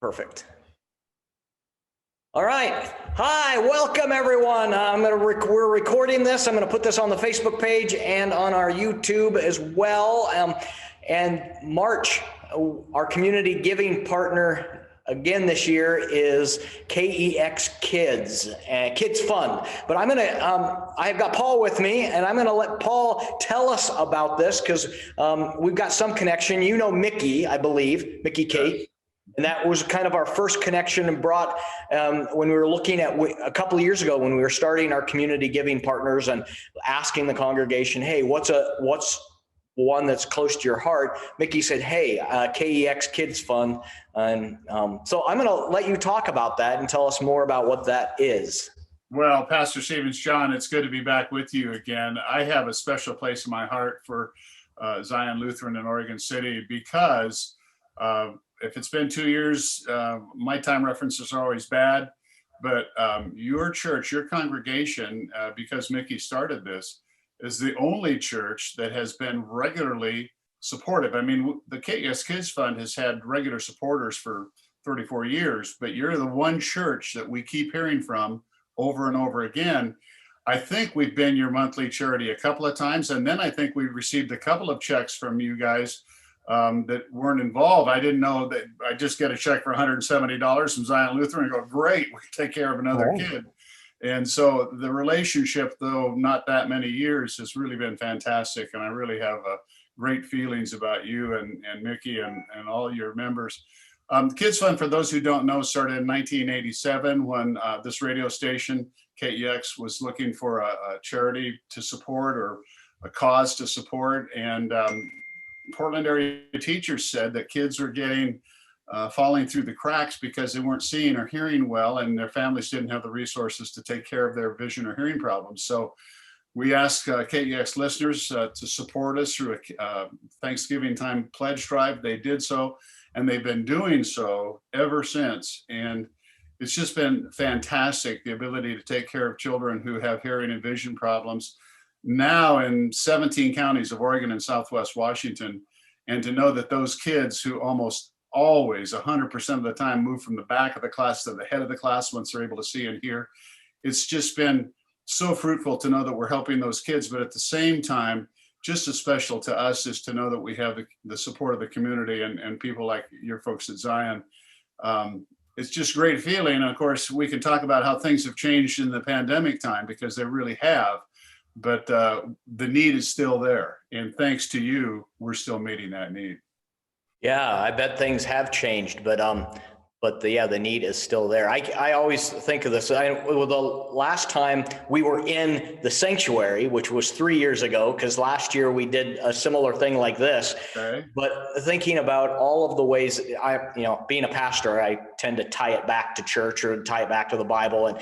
Perfect. All right. Hi, welcome everyone. We're recording this. I'm going to put this on the Facebook page and on our YouTube as well. And March, our community giving partner again this year is KEX Kids, Kids Fund. But I've got Paul with me, and I'm going to let Paul tell us about this because we've got some connection. You know Mickey, I believe, Mickey Kate. And that was kind of our first connection and brought when we were looking at a couple of years ago when we were starting our community giving partners and asking the congregation, hey, what's one that's close to your heart? Mickey said, hey, KEX Kids Fund. And so I'm going to let you talk about that and tell us more about what that is. Well, Pastor Stevens, John, it's good to be back with you again. I have a special place in my heart for Zion Lutheran in Oregon City because if it's been 2 years, my time references are always bad, but your church, your congregation, because Mickey started this, is the only church that has been regularly supportive. I mean, the KEX Kids Fund has had regular supporters for 34 years, but you're the one church that we keep hearing from over and over again. I think we've been your monthly charity a couple of times, and then I think we received a couple of checks from you guys that weren't involved. I didn't know that. I just get a check for $170 from Zion Lutheran and go, great, we take care of another kid. And so the relationship, though not that many years, has really been fantastic. And I really have great feelings about you and Mickey and all your members. Kids Fund, for those who don't know, started in 1987 when this radio station, KEX, was looking for a charity to support or a cause to support. And Portland area teachers said that kids were getting falling through the cracks because they weren't seeing or hearing well, and their families didn't have the resources to take care of their vision or hearing problems. So we asked KEX listeners to support us through a Thanksgiving time pledge drive. They did so, and they've been doing so ever since. And it's just been fantastic, the ability to take care of children who have hearing and vision problems now in 17 counties of Oregon and Southwest Washington, and to know that those kids who almost always 100% of the time move from the back of the class to the head of the class once they're able to see and hear. It's just been so fruitful to know that we're helping those kids, but at the same time, just as special to us is to know that we have the support of the community and people like your folks at Zion. It's just great feeling. And of course, we can talk about how things have changed in the pandemic time because they really have. But the need is still there. And thanks to you, we're still meeting that need. Yeah, I bet things have changed, but the need is still there. I always think of this. The last time we were in the sanctuary, which was 3 years ago, because last year we did a similar thing like this. Okay. But thinking about all of the ways being a pastor, I tend to tie it back to church or tie it back to the Bible, and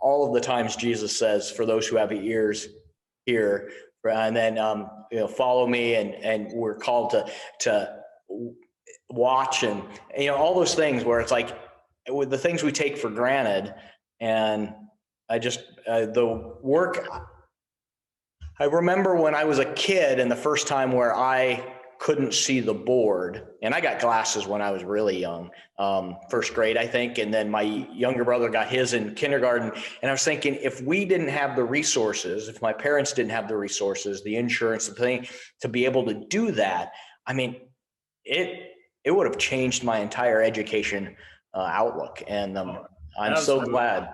all of the times Jesus says, for those who have ears, hear, and then follow me, and we're called to watch, and all those things where it's like with the things we take for granted. And I just the work, I remember when I was a kid and the first time where I couldn't see the board, and I got glasses when I was really young, first grade, I think. And then my younger brother got his in kindergarten. And I was thinking, if we didn't have the resources, if my parents didn't have the resources, the insurance, the thing to be able to do that, I mean, it would have changed my entire education outlook. And I'm so glad.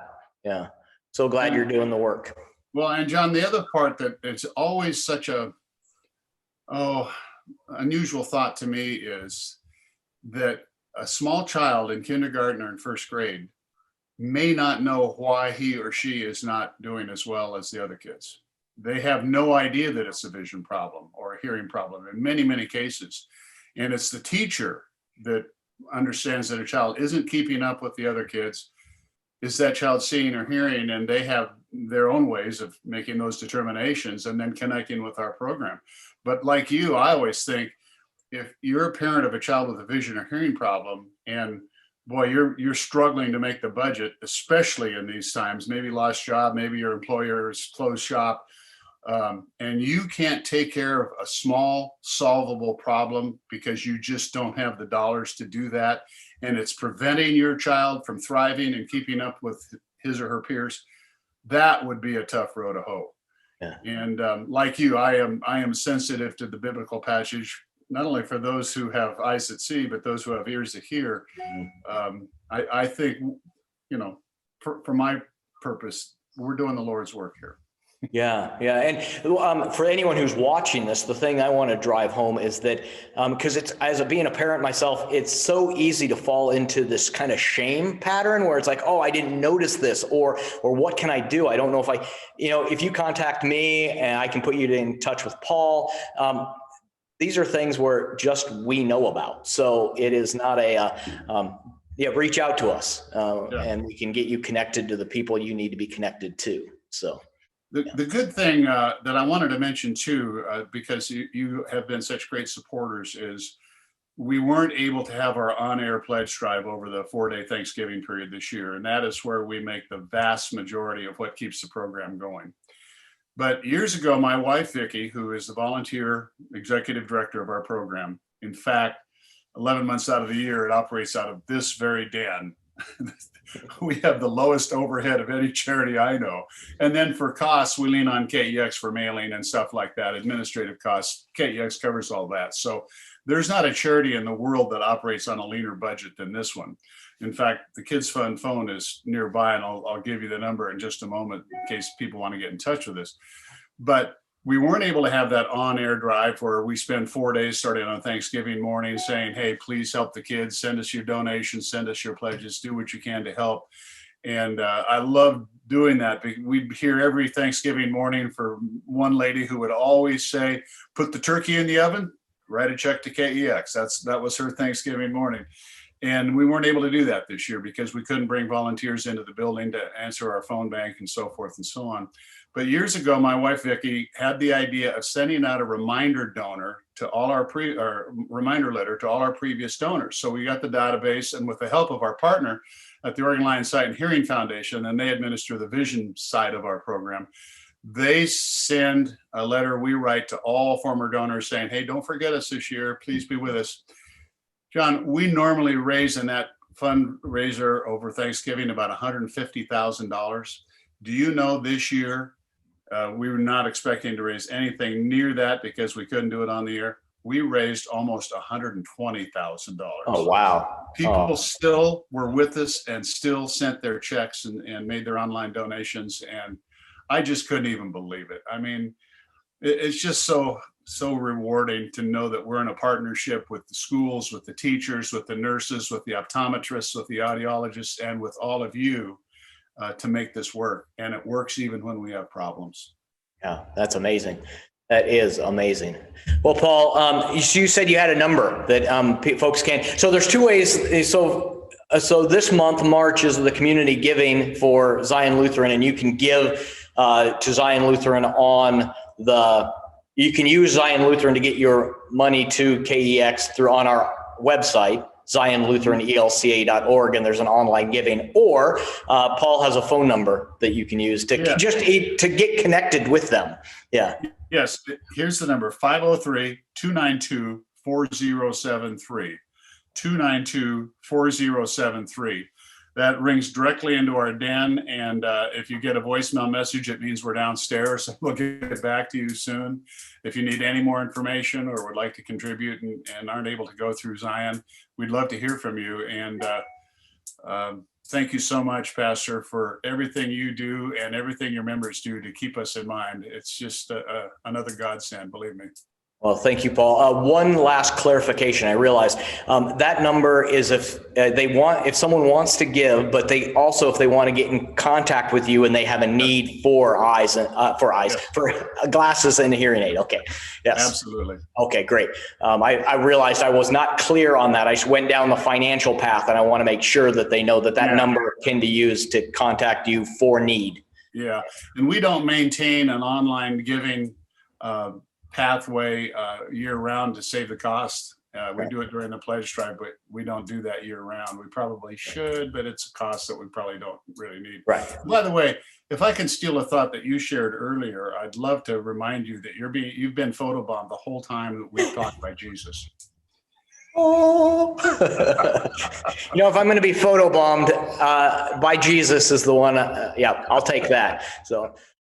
Yeah. So glad you're doing the work. Well, and John, the other part that it's always such a, unusual thought to me is that a small child in kindergarten or in first grade may not know why he or she is not doing as well as the other kids. They have no idea that it's a vision problem or a hearing problem in many, many cases. And it's the teacher that understands that a child isn't keeping up with the other kids. Is that child seeing or hearing? And they have their own ways of making those determinations and then connecting with our program. But like you, I always think if you're a parent of a child with a vision or hearing problem, and boy, you're struggling to make the budget, especially in these times, maybe lost job, maybe your employer's closed shop, and you can't take care of a small solvable problem because you just don't have the dollars to do that, and it's preventing your child from thriving and keeping up with his or her peers, that would be a tough row to hoe. Yeah. And like you, I am sensitive to the biblical passage, not only for those who have eyes that see, but those who have ears to hear. I think, for my purpose, we're doing the Lord's work here. Yeah. And for anyone who's watching this, the thing I want to drive home is that because it's, being a parent myself, it's so easy to fall into this kind of shame pattern where it's like, oh, I didn't notice this, or what can I do? I don't know if if you contact me and I can put you in touch with Paul. These are things where just we know about. So it is not reach out to us and we can get you connected to the people you need to be connected to. So. The good thing that I wanted to mention too, because you have been such great supporters, is we weren't able to have our on-air pledge drive over the 4-day Thanksgiving period this year. And that is where we make the vast majority of what keeps the program going. But years ago, my wife, Vicki, who is the volunteer executive director of our program, in fact, 11 months out of the year, it operates out of this very den. We have the lowest overhead of any charity I know. And then for costs, we lean on KEX for mailing and stuff like that, administrative costs. KEX covers all that. So there's not a charity in the world that operates on a leaner budget than this one. In fact, the Kids Fund phone is nearby, and I'll give you the number in just a moment in case people want to get in touch with us. But we weren't able to have that on-air drive where we spend 4 days starting on Thanksgiving morning saying, hey, please help the kids, send us your donations, send us your pledges, do what you can to help. And I love doing that. We'd hear every Thanksgiving morning for one lady who would always say, put the turkey in the oven, write a check to KEX. That was her Thanksgiving morning. And we weren't able to do that this year because we couldn't bring volunteers into the building to answer our phone bank and so forth and so on. But years ago, my wife, Vicki, had the idea of sending out a reminder donor to all our reminder letter to all our previous donors. So we got the database, and with the help of our partner at the Oregon Lion Sight and Hearing Foundation, and they administer the vision side of our program, they send a letter we write to all former donors saying, hey, don't forget us this year. Please be with us. John, we normally raise in that fundraiser over Thanksgiving about $150,000. Do you know this year, we were not expecting to raise anything near that because we couldn't do it on the air. We raised almost $120,000. Oh, wow. People still were with us and still sent their checks and made their online donations. And I just couldn't even believe it. I mean, it's just so rewarding to know that we're in a partnership with the schools, with the teachers, with the nurses, with the optometrists, with the audiologists, and with all of you to make this work. And it works even when we have problems. Yeah, that's amazing. That is amazing. Well, Paul, you said you had a number that folks can. So there's two ways. So this month, March, is the community giving for Zion Lutheran, and you can give to Zion Lutheran you can use Zion Lutheran to get your money to KEX on our website, ZionLutheranELCA.org, and there's an online giving. Or Paul has a phone number that you can use to to get connected with them. Yeah. Yes. Here's the number: 503-292-4073. 292-4073. That rings directly into our den. And if you get a voicemail message, it means we're downstairs. We'll get back to you soon. If you need any more information or would like to contribute and aren't able to go through Zion, we'd love to hear from you. And thank you so much, Pastor, for everything you do and everything your members do to keep us in mind. It's just another godsend, believe me. Well, thank you, Paul. One last clarification. I realize that number is if someone wants to give, but they also, if they want to get in contact with you and they have a need for for glasses and a hearing aid. Okay. Yes. Absolutely. Okay, great. I realized I was not clear on that. I went down the financial path, and I want to make sure that they know that number can be used to contact you for need. Yeah. And we don't maintain an online giving pathway year round to save the cost. We Right. do it during the pledge drive, but we don't do that year round. We probably should, but it's a cost that we probably don't really need. Right. By the way, if I can steal a thought that you shared earlier, I'd love to remind you that you've been photobombed the whole time that we've talked by Jesus. Oh. If I'm going to be photobombed by Jesus is the one. Yeah, I'll take that. So.